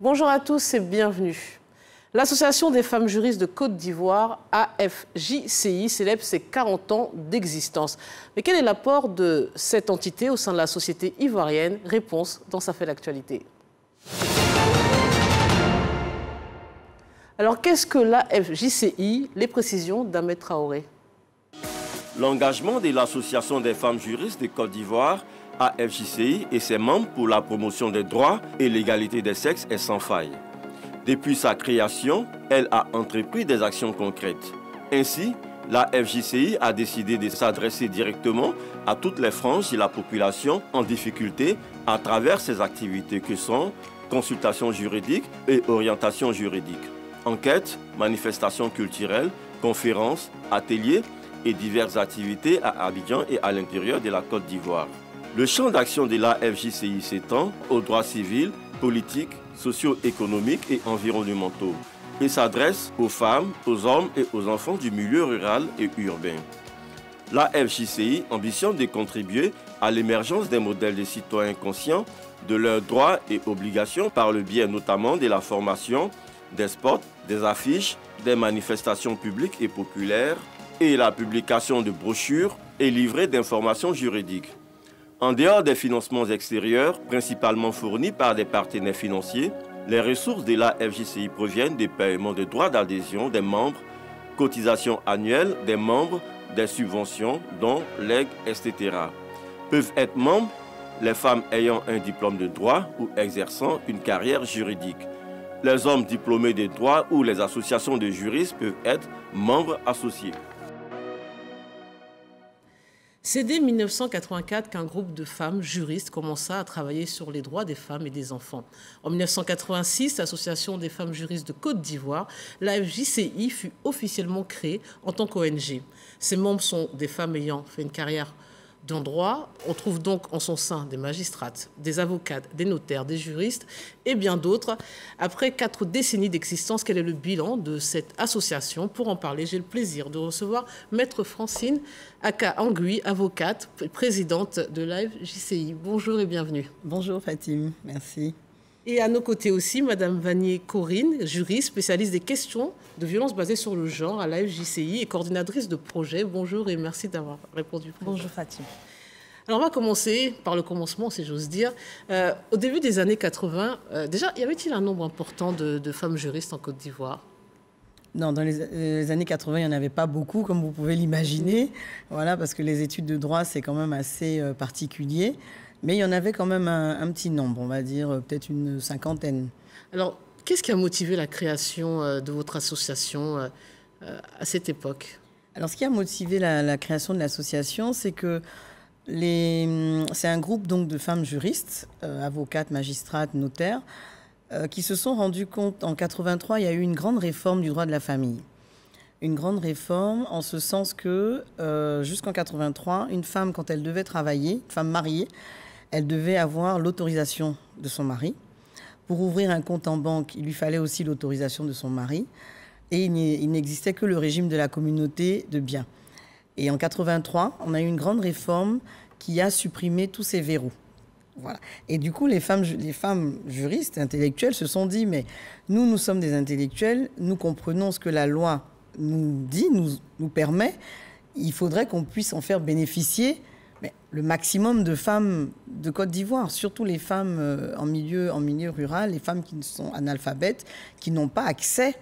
Bonjour à tous et bienvenue. L'Association des femmes juristes de Côte d'Ivoire, AFJCI, célèbre ses 40 ans d'existence. Mais quel est l'apport de cette entité au sein de la société ivoirienne? Réponse dans Ça fait l'actualité. Alors qu'est-ce que l'AFJCI? Les précisions d'Ahmed Traoré. L'engagement de l'Association des femmes juristes de Côte d'Ivoire, AFJCI, et ses membres pour la promotion des droits et l'égalité des sexes est sans faille. Depuis sa création, elle a entrepris des actions concrètes. Ainsi, l'AFJCI a décidé de s'adresser directement à toutes les franges de la population en difficulté à travers ses activités que sont consultations juridiques et orientations juridiques, enquêtes, manifestations culturelles, conférences, ateliers et diverses activités à Abidjan et à l'intérieur de la Côte d'Ivoire. Le champ d'action de l'AFJCI s'étend aux droits civils, politiques, socio-économiques et environnementaux et s'adresse aux femmes, aux hommes et aux enfants du milieu rural et urbain. L'AFJCI ambitionne de contribuer à l'émergence des modèles de citoyens conscients de leurs droits et obligations par le biais notamment de la formation, des spots, des affiches, des manifestations publiques et populaires et la publication de brochures et livrets d'informations juridiques. En dehors des financements extérieurs, principalement fournis par des partenaires financiers, les ressources de l'AFJCI proviennent des paiements de droits d'adhésion des membres, cotisations annuelles des membres, des subventions, dons, legs, etc. Peuvent être membres les femmes ayant un diplôme de droit ou exerçant une carrière juridique. Les hommes diplômés de droit ou les associations de juristes peuvent être membres associés. C'est dès 1984 qu'un groupe de femmes juristes commença à travailler sur les droits des femmes et des enfants. En 1986, l'Association des femmes juristes de Côte d'Ivoire, l'AFJCI, fut officiellement créée en tant qu'ONG. Ses membres sont des femmes ayant fait une carrière dans le droit. On trouve donc en son sein des magistrates, des avocates, des notaires, des juristes et bien d'autres. Après 4 décennies d'existence, quel est le bilan de cette association? Pour en parler, j'ai le plaisir de recevoir Maître Francine Aka Angui, avocate, présidente de l'AFJCI. Bonjour et bienvenue. Bonjour Fatim, merci. Et à nos côtés aussi, Madame Vanier Corinne, juriste, spécialiste des questions de violences basées sur le genre à l'AFJCI et coordinatrice de projet. Bonjour et merci d'avoir répondu. Bonjour Fatim. Alors on va commencer par le commencement, si j'ose dire. Au début des années 80, déjà, y avait-il un nombre important de femmes juristes en Côte d'Ivoire? Non, dans les années 80, il n'y en avait pas beaucoup, comme vous pouvez l'imaginer. Voilà, parce que les études de droit, c'est quand même assez particulier. Mais il y en avait quand même un petit nombre, on va dire peut-être une 50aine. Alors, qu'est-ce qui a motivé la création de votre association à cette époque? Alors, ce qui a motivé la création de l'association, c'est que c'est un groupe donc, de femmes juristes, avocates, magistrates, notaires, qui se sont rendus compte en 83, il y a eu une grande réforme du droit de la famille. Une grande réforme en ce sens que jusqu'en 83, une femme, quand elle devait travailler, une femme mariée, elle devait avoir l'autorisation de son mari. Pour ouvrir un compte en banque, il lui fallait aussi l'autorisation de son mari. Et il n'existait que le régime de la communauté de biens. Et en 83, on a eu une grande réforme qui a supprimé tous ces verrous. Voilà. Et du coup, les femmes juristes, intellectuelles, se sont dit, mais nous sommes des intellectuels, nous comprenons ce que la loi nous dit, nous permet, il faudrait qu'on puisse en faire bénéficier le maximum de femmes de Côte d'Ivoire, surtout les femmes en milieu rural, les femmes qui sont analphabètes, qui n'ont pas accès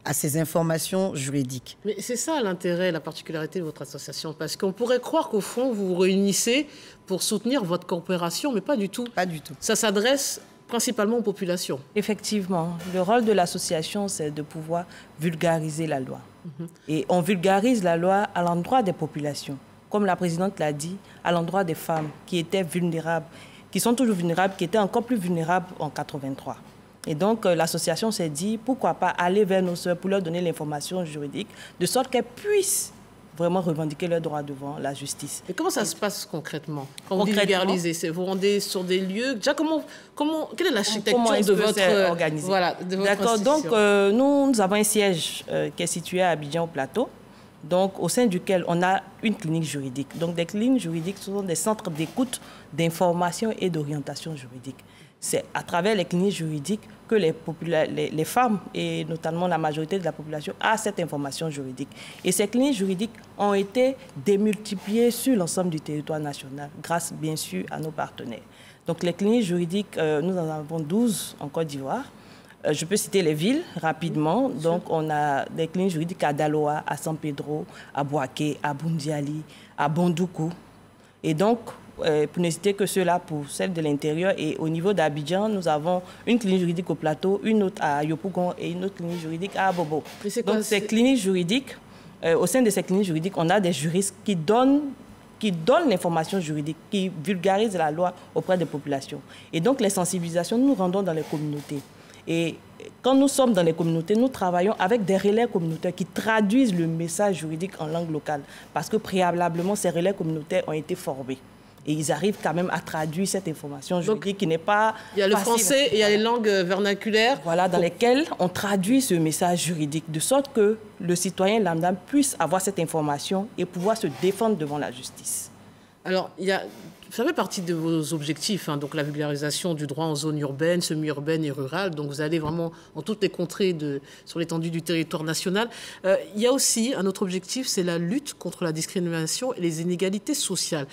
à ces informations juridiques. Mais c'est ça l'intérêt, la particularité de votre association, parce qu'on pourrait croire qu'au fond, vous vous réunissez pour soutenir votre coopération, mais pas du tout. Pas du tout. Ça s'adresse principalement aux populations. Effectivement, le rôle de l'association, c'est de pouvoir vulgariser la loi. Et on vulgarise la loi à l'endroit des populations. Comme la présidente l'a dit, à l'endroit des femmes qui étaient vulnérables, qui sont toujours vulnérables, qui étaient encore plus vulnérables en 83. Et donc, l'association s'est dit, pourquoi pas aller vers nos sœurs pour leur donner l'information juridique, de sorte qu'elles puissent vraiment revendiquer leurs droits devant la justice. Et comment ça se passe concrètement? Quand vous vulgarisez, vous rendez sur des lieux. Déjà, quelle est l'architecture de votre organisé? Voilà, de votre D'accord. Donc, institution? nous avons un siège qui est situé à Abidjan au Plateau. Donc, au sein duquel on a une clinique juridique. Donc, des cliniques juridiques sont des centres d'écoute, d'information et d'orientation juridique. c'est à travers les cliniques juridiques que les femmes, et notamment la majorité de la population, a cette information juridique. Et ces cliniques juridiques ont été démultipliées sur l'ensemble du territoire national, grâce bien sûr à nos partenaires. Donc les cliniques juridiques, nous en avons 12 en Côte d'Ivoire. Je peux citer les villes rapidement. Donc on a des cliniques juridiques à Daloa, à San Pedro, à Boaké, à Bundiali, à Bondoukou. Et donc, pour ne citer que ceux-là pour celles de l'intérieur. Et au niveau d'Abidjan, nous avons une clinique juridique au plateau, une autre à Yopougon et une autre clinique juridique à Abobo. Donc ces cliniques juridiques, au sein de ces cliniques juridiques, on a des juristes qui donnent l'information juridique, qui vulgarisent la loi auprès des populations. Et donc les sensibilisations, nous rendons dans les communautés. Et quand nous sommes dans les communautés, nous travaillons avec des relais communautaires qui traduisent le message juridique en langue locale. Parce que préalablement, ces relais communautaires ont été formés. Et ils arrivent quand même à traduire cette information juridique qui n'est pas il y a le français et il y a les langues vernaculaires. Voilà, dans lesquelles on traduit ce message juridique, de sorte que le citoyen lambda puisse avoir cette information et pouvoir se défendre devant la justice. Alors, ça fait partie de vos objectifs, hein, donc la vulgarisation du droit en zone urbaine, semi-urbaine et rurale. Donc vous allez vraiment en toutes les contrées sur l'étendue du territoire national. Il y a aussi un autre objectif, c'est la lutte contre la discrimination et les inégalités sociales.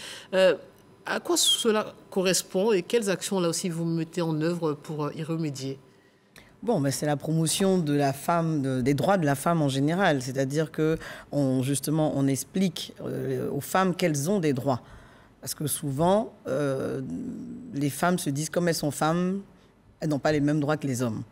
À quoi cela correspond et quelles actions là aussi vous mettez en œuvre pour y remédier? Bon, c'est la promotion de la femme, des droits de la femme en général. C'est-à-dire qu'on explique aux femmes qu'elles ont des droits. Parce que souvent, les femmes se disent, comme elles sont femmes, elles n'ont pas les mêmes droits que les hommes.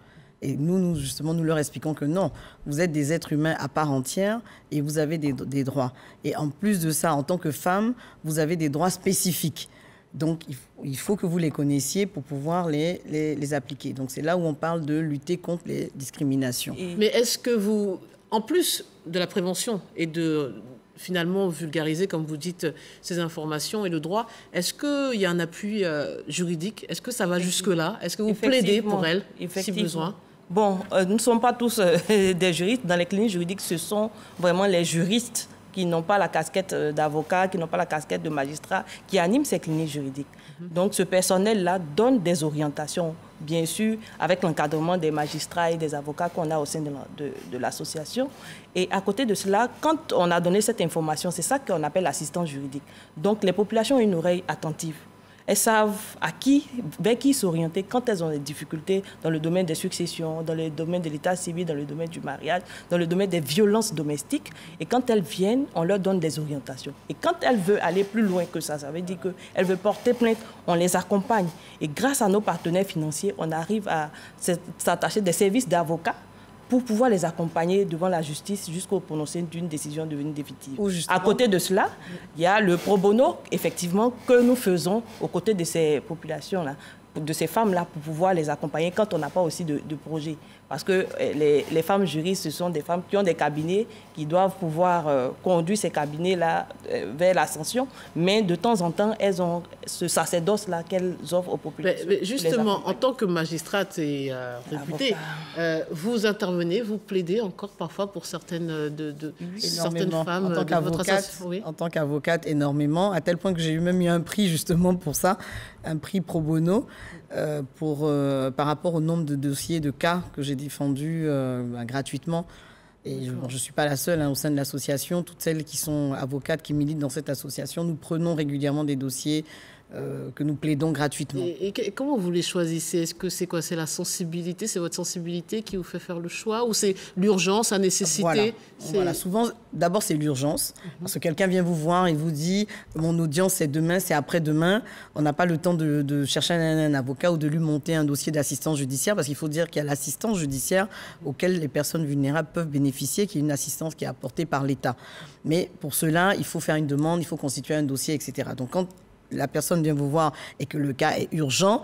Et nous leur expliquons que non, vous êtes des êtres humains à part entière et vous avez des droits. Et en plus de ça, en tant que femme, vous avez des droits spécifiques. Donc, il faut que vous les connaissiez pour pouvoir les appliquer. Donc, c'est là où on parle de lutter contre les discriminations. Mais est-ce que vous, en plus de la prévention et de finalement vulgariser, comme vous dites, ces informations et le droit, est-ce qu'il y a un appui juridique? Est-ce que ça va jusque-là? Est-ce que vous plaidez pour elles, si besoin? Bon, nous ne sommes pas tous des juristes. Dans les cliniques juridiques, ce sont vraiment les juristes qui n'ont pas la casquette d'avocat, qui n'ont pas la casquette de magistrat, qui animent ces cliniques juridiques. Donc ce personnel-là donne des orientations, bien sûr, avec l'encadrement des magistrats et des avocats qu'on a au sein de l'association. Et à côté de cela, quand on a donné cette information, c'est ça qu'on appelle l'assistance juridique. Donc les populations ont une oreille attentive. Elles savent vers qui s'orienter quand elles ont des difficultés dans le domaine des successions, dans le domaine de l'état civil, dans le domaine du mariage, dans le domaine des violences domestiques. Et quand elles viennent, on leur donne des orientations. Et quand elles veulent aller plus loin que ça veut dire qu'elles veulent porter plainte, on les accompagne. Et grâce à nos partenaires financiers, on arrive à s'attacher des services d'avocats pour pouvoir les accompagner devant la justice jusqu'au prononcé d'une décision devenue définitive. À côté de cela, il y a le pro bono, effectivement, que nous faisons aux côtés de ces populations-là, de ces femmes-là, pour pouvoir les accompagner quand on n'a pas aussi de projet. Parce que les femmes juristes, ce sont des femmes qui ont des cabinets, qui doivent pouvoir conduire ces cabinets-là vers l'ascension. Mais de temps en temps, elles ont ce sacerdoce-là qu'elles offrent aux populations. Mais justement, en tant que magistrate et réputée, vous intervenez, vous plaidez encore parfois pour certaines femmes de votre association. Oui. En tant qu'avocate, énormément, à tel point que j'ai même eu un prix justement pour ça, un prix pro bono, par rapport au nombre de dossiers, de cas que j'ai défendus gratuitement. Et je ne suis pas la seule au sein de l'association. Toutes celles qui sont avocates, qui militent dans cette association, nous prenons régulièrement des dossiers que nous plaidons gratuitement. Et comment vous les choisissez? Est-ce que c'est quoi? C'est la sensibilité, c'est votre sensibilité qui vous fait faire le choix? Ou c'est l'urgence, la nécessité? Voilà. Souvent, d'abord, c'est l'urgence. Parce que quelqu'un vient vous voir et vous dit « mon audience, c'est demain, c'est après-demain ». On n'a pas le temps de chercher un avocat ou de lui monter un dossier d'assistance judiciaire, parce qu'il faut dire qu'il y a l'assistance judiciaire auquel les personnes vulnérables peuvent bénéficier, qui est une assistance qui est apportée par l'État. Mais pour cela, il faut faire une demande, il faut constituer un dossier, etc. Donc, quand la personne vient vous voir et que le cas est urgent,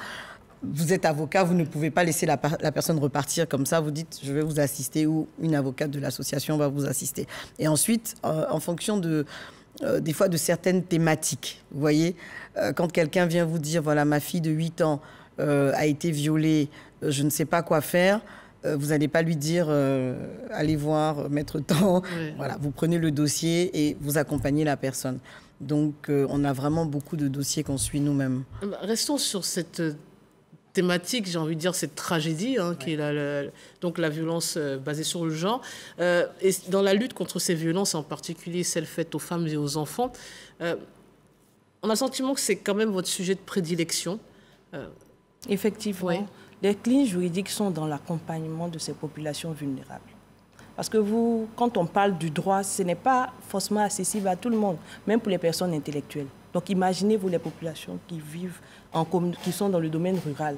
vous êtes avocat, vous ne pouvez pas laisser la personne repartir comme ça. Vous dites, je vais vous assister, ou une avocate de l'association va vous assister. Et ensuite, en fonction des fois de certaines thématiques, vous voyez, quand quelqu'un vient vous dire, voilà, ma fille de 8 ans a été violée, je ne sais pas quoi faire, vous n'allez pas lui dire, allez voir, maître temps. Oui. Voilà, vous prenez le dossier et vous accompagnez la personne. Donc, on a vraiment beaucoup de dossiers qu'on suit nous-mêmes. Restons sur cette thématique, j'ai envie de dire, cette tragédie, qui est donc la violence basée sur le genre. Et dans la lutte contre ces violences, en particulier celles faites aux femmes et aux enfants, on a le sentiment que c'est quand même votre sujet de prédilection. Effectivement, oui. Les cliniques juridiques sont dans l'accompagnement de ces populations vulnérables. Parce que quand on parle du droit, ce n'est pas forcément accessible à tout le monde, même pour les personnes intellectuelles. Donc imaginez-vous les populations qui vivent, qui sont dans le domaine rural.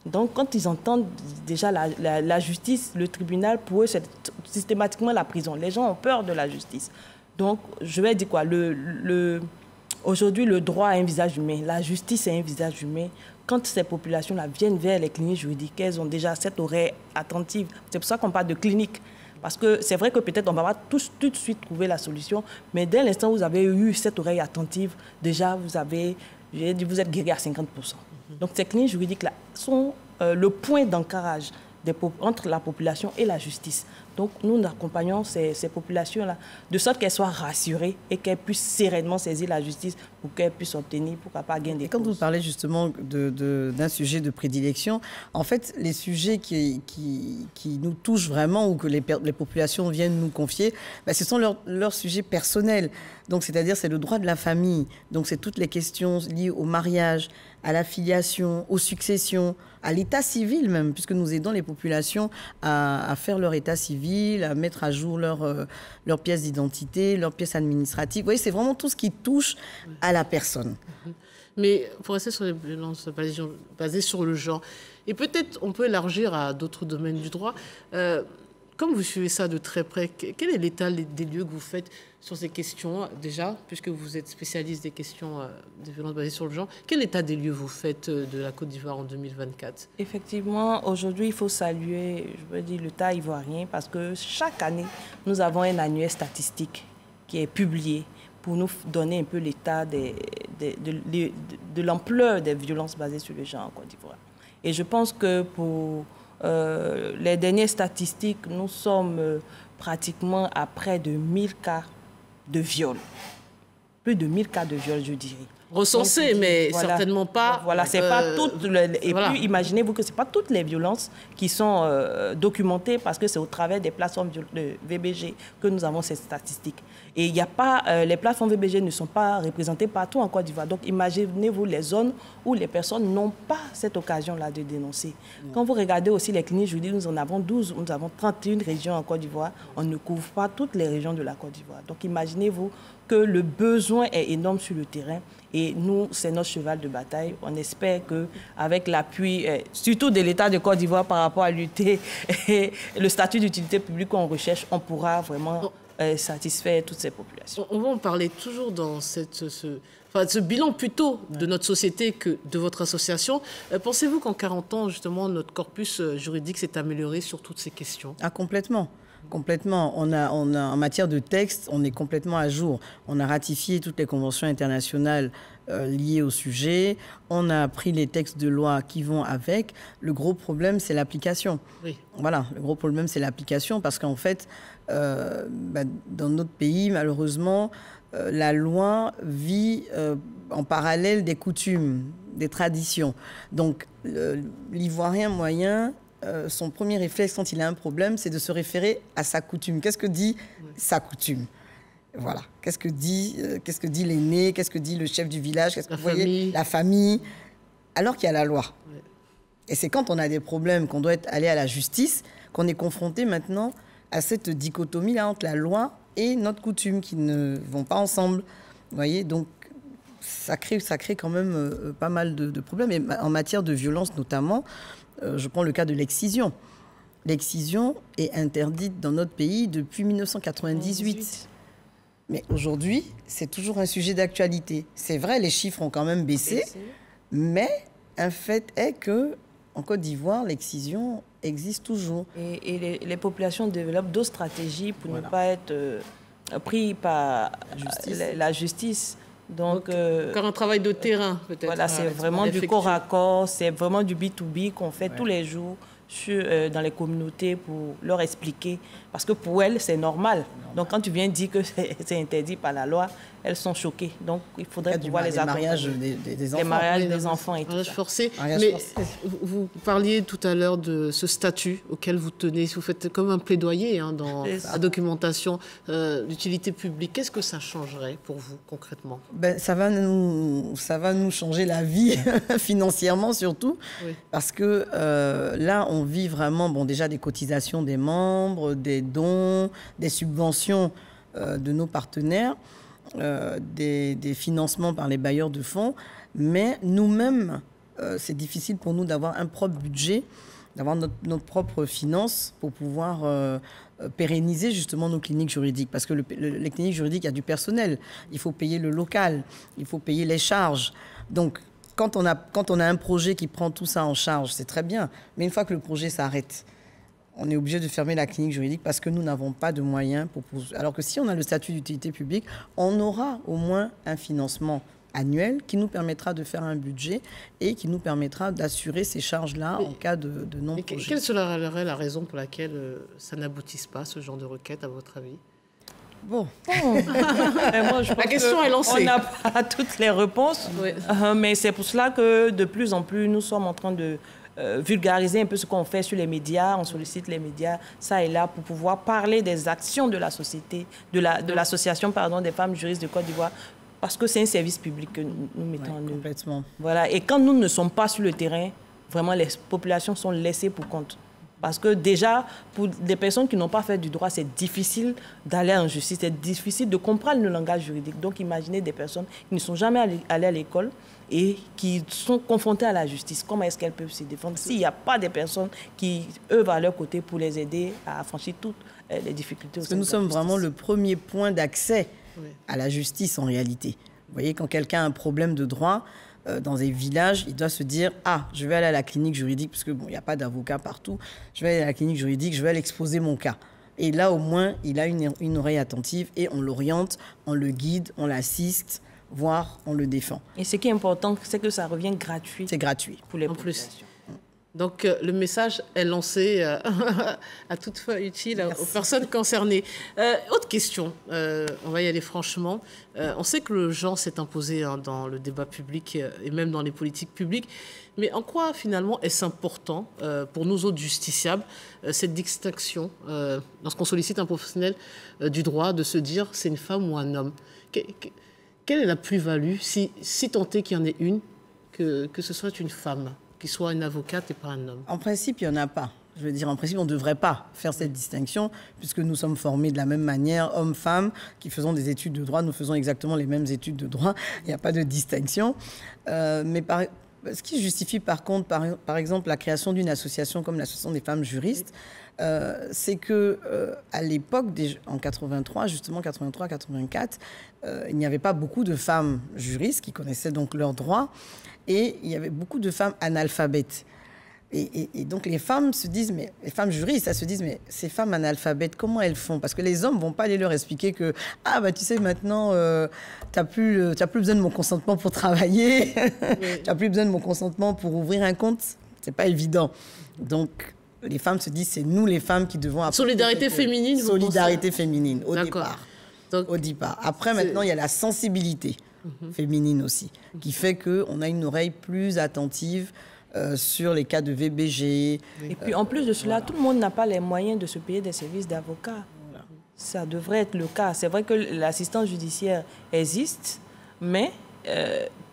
Donc quand ils entendent déjà la justice, le tribunal, pour eux c'est systématiquement la prison. Les gens ont peur de la justice. Donc je vais dire quoi, aujourd'hui le droit a un visage humain, la justice a un visage humain. Quand ces populations-là viennent vers les cliniques juridiques, elles ont déjà cette oreille attentive. C'est pour ça qu'on parle de clinique. Parce que c'est vrai que peut-être on ne va pas tout de suite trouver la solution, mais dès l'instant où vous avez eu cette oreille attentive, déjà vous êtes guéri à 50%. Donc ces cliniques juridiques-là sont le point d'ancrage entre la population et la justice. Donc nous accompagnons ces populations-là de sorte qu'elles soient rassurées et qu'elles puissent sereinement saisir la justice pour qu'elles puissent obtenir, pourquoi pas, gain des causes. Quand vous parlez justement d'un sujet de prédilection, en fait, les sujets qui nous touchent vraiment ou que les populations viennent nous confier, ce sont leurs sujets personnels. Donc, c'est-à-dire, c'est le droit de la famille. Donc, c'est toutes les questions liées au mariage, à la filiation, aux successions, à l'état civil même, puisque nous aidons les populations à faire leur état civil, à mettre à jour leur pièce d'identité, leur pièce administrative. Vous voyez, c'est vraiment tout ce qui touche à la personne. Mais pour rester sur les violences basées sur le genre, et peut-être on peut élargir à d'autres domaines du droit, comme vous suivez ça de très près, quel est l'état des lieux que vous faites sur ces questions déjà, puisque vous êtes spécialiste des questions des violences basées sur le genre, quel état des lieux vous faites de la Côte d'Ivoire en 2024? Effectivement, aujourd'hui, il faut saluer, je veux dire, l'État ivoirien, parce que chaque année, nous avons un annuaire statistique qui est publié pour nous donner un peu l'état de l'ampleur des violences basées sur le genre en Côte d'Ivoire. Et je pense que pour les dernières statistiques, nous sommes pratiquement à près de 1000 cas de viol. Plus de 1000 cas de viol, je dirais. Recensés, mais voilà, certainement pas... Voilà, c'est pas toutes... Et voilà. Puis, imaginez-vous que ce n'est pas toutes les violences qui sont documentées parce que c'est au travers des plateformes de VBG que nous avons ces statistiques. Et il n'y a pas... les plateformes VBG ne sont pas représentées partout en Côte d'Ivoire. Donc, imaginez-vous les zones où les personnes n'ont pas cette occasion-là de dénoncer. Quand vous regardez aussi les cliniques juridiques, nous en avons 12, nous avons 31 régions en Côte d'Ivoire. On ne couvre pas toutes les régions de la Côte d'Ivoire. Donc, imaginez-vous que le besoin est énorme sur le terrain. Et nous, c'est notre cheval de bataille. On espère qu'avec l'appui, surtout de l'État de Côte d'Ivoire par rapport à l'UT et le statut d'utilité publique qu'on recherche, on pourra vraiment satisfaire toutes ces populations. On va en parler toujours dans ce bilan plutôt de notre société que de votre association. Pensez-vous qu'en 40 ans, justement, notre corpus juridique s'est amélioré sur toutes ces questions? Ah, complètement. Complètement. On a, en matière de texte, on est complètement à jour. On a ratifié toutes les conventions internationales liées au sujet. On a pris les textes de loi qui vont avec. Le gros problème, c'est l'application. Oui. Voilà, le gros problème, c'est l'application parce qu'en fait, dans notre pays, malheureusement, la loi vit en parallèle des coutumes, des traditions. Donc, l'Ivoirien moyen... son premier réflexe quand il a un problème, c'est de se référer à sa coutume. Qu'est-ce que dit sa coutume? Voilà. Qu'est-ce que dit l'aîné? Qu'est-ce que dit le chef du village? Qu'est-ce que vous voyez? La famille. Alors qu'il y a la loi. Ouais. Et c'est quand on a des problèmes qu'on doit aller à la justice qu'on est confronté maintenant à cette dichotomie-là entre la loi et notre coutume qui ne vont pas ensemble. Vous voyez? Donc, ça crée quand même pas mal de problèmes. Et en matière de violence notamment, je prends le cas de l'excision. L'excision est interdite dans notre pays depuis 1998. Mais aujourd'hui, c'est toujours un sujet d'actualité. C'est vrai, les chiffres ont quand même baissé, mais un fait est qu'en Côte d'Ivoire, l'excision existe toujours. Et les populations développent d'autres stratégies pour ne pas être pris par la justice. Donc, encore un travail de terrain, peut-être. Voilà, c'est vraiment du corps à corps, c'est vraiment du B2B qu'on fait tous les jours dans les communautés pour leur expliquer. Parce que pour elles, c'est normal. Donc, quand tu viens dire que c'est interdit par la loi, elles sont choquées. Donc, il faudrait pouvoir les accompagner. Des enfants. Les mariages des enfants et tout Mariage ça. forcé. Mais vous parliez tout à l'heure de ce statut auquel vous tenez. Vous faites comme un plaidoyer dans la documentation d'utilité publique. Qu'est-ce que ça changerait pour vous, concrètement? Ça va nous changer la vie, financièrement surtout. Oui. Parce que là, on vit vraiment, déjà des cotisations des membres, des dons, des subventions de nos partenaires, des financements par les bailleurs de fonds. Mais nous-mêmes, c'est difficile pour nous d'avoir un propre budget, d'avoir notre propre finance pour pouvoir pérenniser justement nos cliniques juridiques. Parce que les cliniques juridiques, il y a du personnel. Il faut payer le local, il faut payer les charges. Donc, quand on a un projet qui prend tout ça en charge, c'est très bien. Mais une fois que le projet s'arrête, on est obligé de fermer la clinique juridique parce que nous n'avons pas de moyens pour... Alors que si on a le statut d'utilité publique, on aura au moins un financement annuel qui nous permettra de faire un budget et qui nous permettra d'assurer ces charges-là en cas de non-projet. Quelle serait la raison pour laquelle ça n'aboutisse pas, ce genre de requête, à votre avis? Moi, je pense la question est lancée. On n'a pas toutes les réponses, oui. Mais c'est pour cela que de plus en plus, nous sommes en train de vulgariser un peu ce qu'on fait sur les médias. On sollicite les médias, ça et là, pour pouvoir parler des actions de la société, de l'association des femmes juristes de Côte d'Ivoire, parce que c'est un service public que nous mettons en œuvre. Complètement. Voilà. Et quand nous ne sommes pas sur le terrain, vraiment, les populations sont laissées pour compte. Parce que déjà, pour des personnes qui n'ont pas fait du droit, c'est difficile d'aller en justice, c'est difficile de comprendre le langage juridique. Donc imaginez des personnes qui ne sont jamais allées à l'école et qui sont confrontées à la justice. Comment est-ce qu'elles peuvent se défendre s'il n'y a pas des personnes qui œuvrent à leur côté pour les aider à affranchir toutes les difficultés? Parce que nous sommes vraiment le premier point d'accès à la justice en réalité. Vous voyez, quand quelqu'un a un problème de droit, dans des villages, il doit se dire « Ah, je vais aller à la clinique juridique, parce que il n'y a pas d'avocat partout. Je vais aller à la clinique juridique, je vais aller exposer mon cas. » Et là, au moins, il a une oreille attentive et on l'oriente, on le guide, on l'assiste, voire on le défend. Et ce qui est important, c'est que ça revient gratuit. C'est gratuit. Pour les populations. Donc, le message est lancé à toute fois utile aux personnes concernées. Autre question, on va y aller franchement. On sait que le genre s'est imposé dans le débat public et même dans les politiques publiques. Mais en quoi, finalement, est-ce important pour nous autres justiciables, cette distinction, lorsqu'on sollicite un professionnel du droit, de se dire c'est une femme ou un homme? Quelle est la plus-value, si tant est qu'il y en ait une, que ce soit une femme, qu'il soit une avocate et pas un homme? En principe, il n'y en a pas. Je veux dire, en principe, on ne devrait pas faire cette distinction, puisque nous sommes formés de la même manière, hommes, femmes, qui faisons des études de droit, nous faisons exactement les mêmes études de droit, il n'y a pas de distinction. Mais ce qui justifie par contre, par exemple, la création d'une association comme l'Association des femmes juristes, c'est que à l'époque, en 83, justement 83-84, il n'y avait pas beaucoup de femmes juristes qui connaissaient donc leurs droits, et il y avait beaucoup de femmes analphabètes. Et donc les femmes se disent, mais les femmes juristes, elles se disent, mais ces femmes analphabètes, comment elles font? Parce que les hommes vont pas aller leur expliquer que, ah bah tu sais maintenant, t'as plus besoin de mon consentement pour travailler, t'as plus besoin de mon consentement pour ouvrir un compte, c'est pas évident. Donc les femmes se disent, c'est nous les femmes qui devons... Solidarité féminine. Solidarité féminine, au départ. Donc, au départ. Après, maintenant, il y a la sensibilité féminine aussi, qui fait qu'on a une oreille plus attentive sur les cas de VBG. Et puis, en plus de cela, tout le monde n'a pas les moyens de se payer des services d'avocat. Voilà. Ça devrait être le cas. C'est vrai que l'assistance judiciaire existe, mais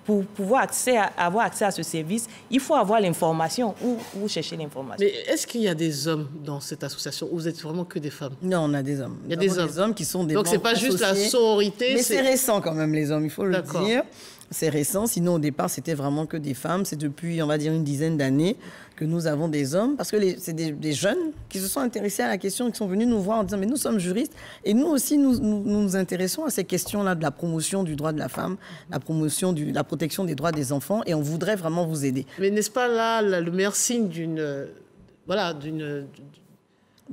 pour pouvoir avoir accès à ce service, il faut avoir l'information. Où chercher l'information? Mais est-ce qu'il y a des hommes dans cette association ou vous êtes vraiment que des femmes? Non, on a des hommes. Il y a des hommes qui sont des Donc, ce n'est pas juste la sororité. Mais c'est récent quand même, les hommes, il faut le dire. C'est récent, sinon au départ, c'était vraiment que des femmes. C'est depuis, on va dire, une dizaine d'années que nous avons des hommes, parce que c'est des jeunes qui se sont intéressés à la question, qui sont venus nous voir en disant, mais nous sommes juristes, et nous aussi, nous intéressons à ces questions-là de la promotion du droit de la femme, la promotion de la protection des droits des enfants, et on voudrait vraiment vous aider. Mais n'est-ce pas là le meilleur signe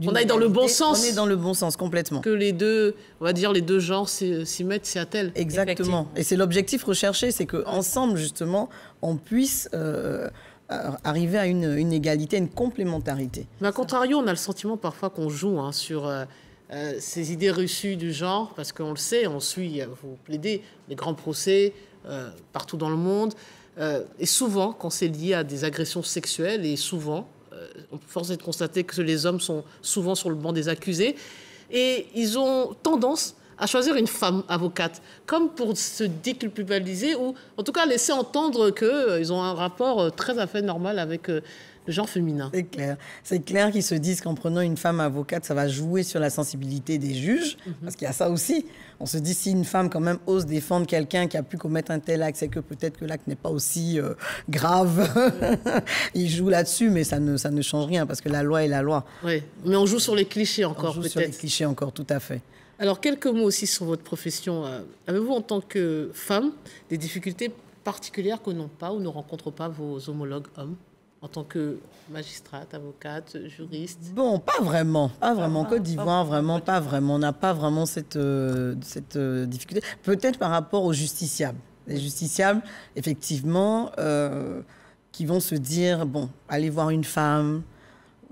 on aille dans le bon sens. On est dans le bon sens, complètement. Que les deux, on va dire, les deux genres s'y mettent, s'y attellent. Exactement. Et c'est l'objectif recherché, c'est qu'ensemble, justement, on puisse arriver à une égalité, une complémentarité. Mais à contrario, on a le sentiment parfois qu'on joue sur ces idées reçues du genre, parce qu'on le sait, on suit, vous plaidez, les grands procès partout dans le monde, et souvent, quand c'est lié à des agressions sexuelles, et souvent, on peut forcer de constater que les hommes sont souvent sur le banc des accusés, et ils ont tendance à choisir une femme avocate, comme pour se déculpabiliser, ou en tout cas laisser entendre qu'ils ont un rapport très à fait normal avec le genre féminin. C'est clair. C'est clair qu'ils se disent qu'en prenant une femme avocate, ça va jouer sur la sensibilité des juges, parce qu'il y a ça aussi. On se dit, si une femme quand même ose défendre quelqu'un qui a pu commettre un tel acte, c'est que peut-être que l'acte n'est pas aussi grave. Ils jouent là-dessus, mais ça ne change rien, parce que la loi est la loi. Oui, mais on joue sur les clichés encore, peut-être. On joue sur les clichés encore, tout à fait. Alors, quelques mots aussi sur votre profession. Avez-vous, en tant que femme, des difficultés particulières que n'ont pas ou ne rencontrent pas vos homologues hommes, en tant que magistrate, avocate, juriste? Bon, pas vraiment. Pas vraiment. Côte d'Ivoire, vraiment, pas vraiment. On n'a pas vraiment cette difficulté. Peut-être par rapport aux justiciables. Les justiciables, effectivement, qui vont se dire, bon, allez voir une femme.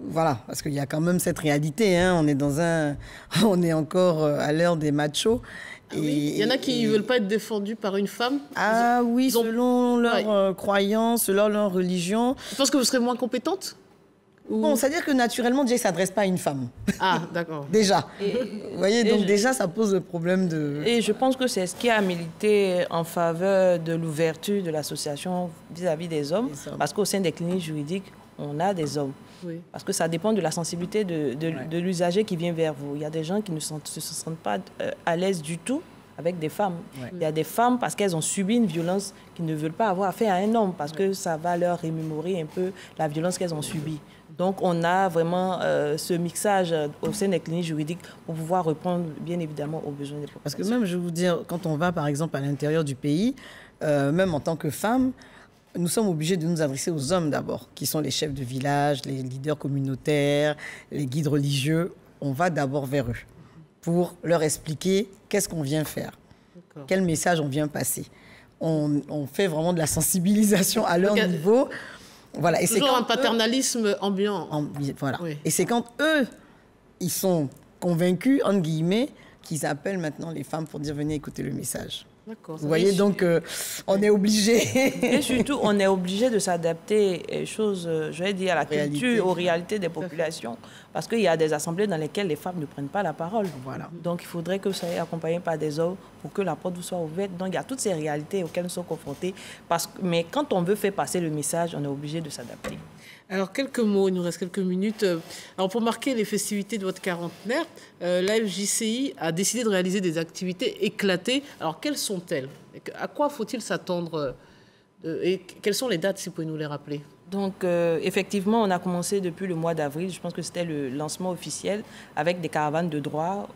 Voilà, parce qu'il y a quand même cette réalité. Hein. On est encore à l'heure des machos. Ah oui. Il y en a qui ne veulent pas être défendus par une femme. Ah oui, selon leurs croyances, selon leur religion. Je pense que vous serez moins compétente ou... Bon, c'est-à-dire que naturellement, Dieu ne s'adresse pas à une femme. Ah, d'accord. Déjà. Vous voyez, donc déjà, ça pose le problème de... Et je pense que c'est ce qui a milité en faveur de l'ouverture de l'association vis-à-vis des hommes. Parce qu'au sein des cliniques juridiques, on a des hommes. Oui. Parce que ça dépend de la sensibilité de l'usager qui vient vers vous. Il y a des gens qui ne se sentent pas à l'aise du tout avec des femmes. Ouais. Il y a des femmes, parce qu'elles ont subi une violence, qui ne veulent pas avoir affaire à un homme, parce que ça va leur remémorer un peu la violence qu'elles ont subie. Donc, on a vraiment ce mixage au sein des cliniques juridiques pour pouvoir répondre, bien évidemment, aux besoins des populations. Parce que même, je vais vous dire, quand on va, par exemple, à l'intérieur du pays, même en tant que femme, nous sommes obligés de nous adresser aux hommes d'abord, qui sont les chefs de village, les leaders communautaires, les guides religieux. On va d'abord vers eux pour leur expliquer qu'est-ce qu'on vient faire, quel message on vient passer. On fait vraiment de la sensibilisation à leur niveau. Voilà. Et c'est toujours un paternalisme ambiant. Voilà. Oui. Et c'est quand eux, ils sont convaincus, entre guillemets, qu'ils appellent maintenant les femmes pour dire « venez écouter le message ». Vous voyez, donc on est obligé. Et surtout, on est obligé de s'adapter je vais dire, à la culture, aux réalités des populations. Parce qu'il y a des assemblées dans lesquelles les femmes ne prennent pas la parole. Voilà. Donc, il faudrait que ça soit accompagné par des hommes pour que la porte vous soit ouverte. Donc, il y a toutes ces réalités auxquelles nous sommes confrontés. Mais quand on veut faire passer le message, on est obligé de s'adapter. Alors, quelques mots, il nous reste quelques minutes. Alors, pour marquer les festivités de votre quarantenaire, la FJCI a décidé de réaliser des activités éclatées. Alors, quelles sont-elles? À quoi faut-il s'attendre? Et quelles sont les dates, si vous pouvez nous les rappeler? Donc, effectivement, on a commencé depuis le mois d'avril. Je pense que c'était le lancement officiel avec des caravanes de droit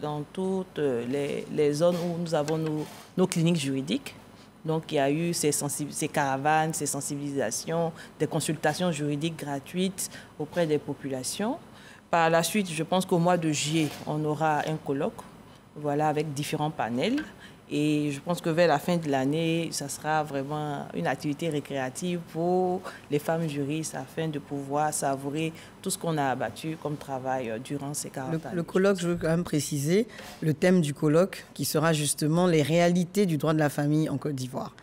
dans toutes les zones où nous avons nos cliniques juridiques. Donc, il y a eu ces caravanes, ces sensibilisations, des consultations juridiques gratuites auprès des populations. Par la suite, je pense qu'au mois de juillet, on aura un colloque, voilà, avec différents panels. Et je pense que vers la fin de l'année, ça sera vraiment une activité récréative pour les femmes juristes afin de pouvoir savourer tout ce qu'on a abattu comme travail durant ces 40 années. Le colloque, je veux quand même préciser, le thème du colloque qui sera justement les réalités du droit de la famille en Côte d'Ivoire.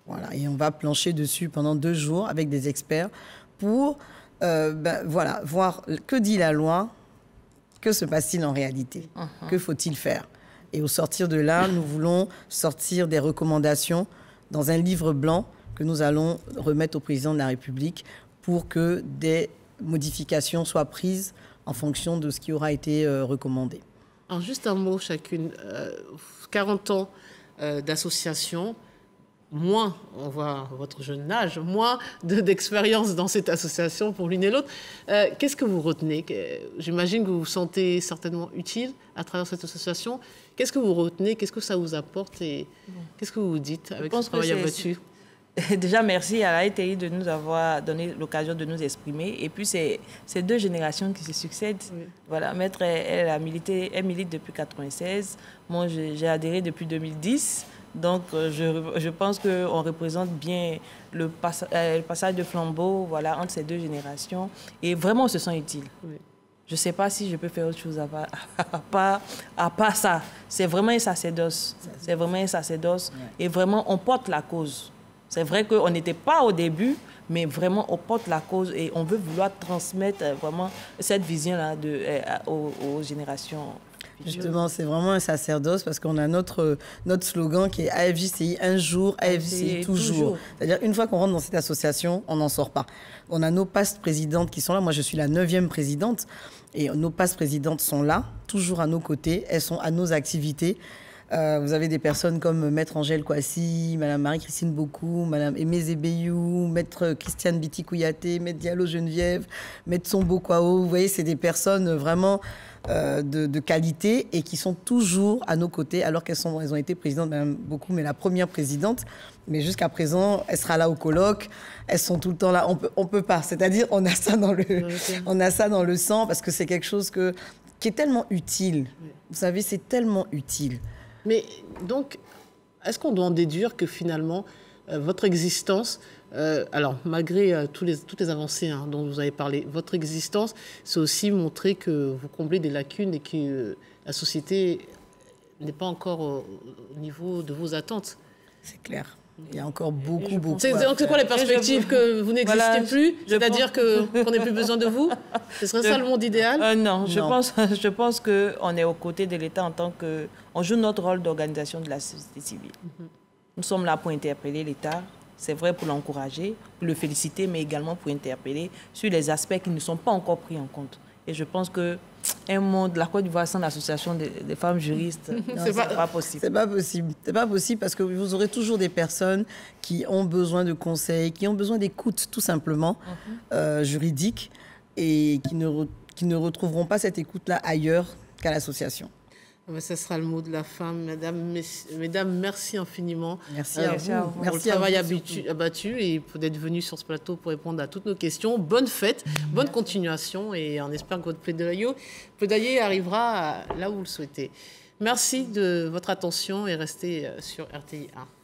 Voilà, et on va plancher dessus pendant 2 jours avec des experts pour voilà, voir que dit la loi, que se passe-t-il en réalité, que faut-il faire. Et au sortir de là, nous voulons sortir des recommandations dans un livre blanc que nous allons remettre au président de la République pour que des modifications soient prises en fonction de ce qui aura été recommandé. Alors juste un mot chacune. 40 ans d'association, moins, on voit votre jeune âge, moins d'expérience dans cette association pour l'une et l'autre. Qu'est-ce que vous retenez? J'imagine que vous vous sentez certainement utile à travers cette association. Qu'est-ce que vous retenez? Qu'est-ce que ça vous apporte? Et qu'est-ce que vous vous dites avec ce travail abattu? Déjà, merci à la RTI de nous avoir donné l'occasion de nous exprimer. Et puis, c'est 2 générations qui se succèdent. Oui. Voilà, Maître, elle milite depuis 1996. Moi, j'ai adhéré depuis 2010. Donc, je pense qu'on représente bien le passage de flambeau, voilà, entre ces deux générations. Et vraiment, on se sent utile. Oui. Je ne sais pas si je peux faire autre chose à part ça. C'est vraiment un sacerdoce. C'est vraiment un sacerdoce. Et vraiment, on porte la cause. C'est vrai qu'on n'était pas au début, mais vraiment, on porte la cause et on veut vouloir transmettre vraiment cette vision-là aux générations. Justement, c'est vraiment un sacerdoce parce qu'on a notre slogan qui est AFJCI un jour, AFJCI toujours. C'est-à-dire, une fois qu'on rentre dans cette association, on n'en sort pas. On a nos pastes présidentes qui sont là. Moi, je suis la 9e présidente et nos pastes présidentes sont là, toujours à nos côtés. Elles sont à nos activités. Vous avez des personnes comme Maître Angèle Kouassi, Madame Marie-Christine Bokou, Madame Aimé Zébéyou, Maître Christiane Biti-Kouyaté, Maître Diallo Geneviève, Maître Sombo Kwao. Vous voyez, c'est des personnes vraiment de qualité et qui sont toujours à nos côtés alors elles ont été présidentes, Madame Bokou, mais la première présidente. Mais jusqu'à présent, elle sera là au colloque. Elles sont tout le temps là. On peut pas. C'est-à-dire, on a ça dans le sang parce que c'est quelque chose qui est tellement utile. Vous savez, c'est tellement utile. Mais donc, est-ce qu'on doit en déduire que finalement, votre existence, alors malgré toutes les avancées dont vous avez parlé, votre existence, c'est aussi montrer que vous comblez des lacunes et que la société n'est pas encore au niveau de vos attentes? C'est clair. Il y a encore beaucoup. C'est quoi les perspectives que vous n'existez plus? C'est-à-dire qu'on n'ait plus besoin de vous? Ce serait ça le monde idéal? Non, je pense qu'on est aux côtés de l'État en tant que... On joue notre rôle d'organisation de la société civile. Nous sommes là pour interpeller l'État. C'est vrai, pour l'encourager, pour le féliciter, mais également pour interpeller sur les aspects qui ne sont pas encore pris en compte. Et je pense que la Côte d'Ivoire sans l'association des femmes juristes, c'est pas possible. C'est pas possible. C'est pas possible parce que vous aurez toujours des personnes qui ont besoin de conseils, qui ont besoin d'écoute tout simplement juridique et qui ne retrouveront pas cette écoute-là ailleurs qu'à l'association. Ce sera le mot de la femme. Mesdames, merci infiniment. Merci à vous. Pour le travail abattu et d'être venu sur ce plateau pour répondre à toutes nos questions. Bonne fête, bonne continuation et on espère que votre plaidoyer arrivera là où vous le souhaitez. Merci de votre attention et restez sur RTI 1.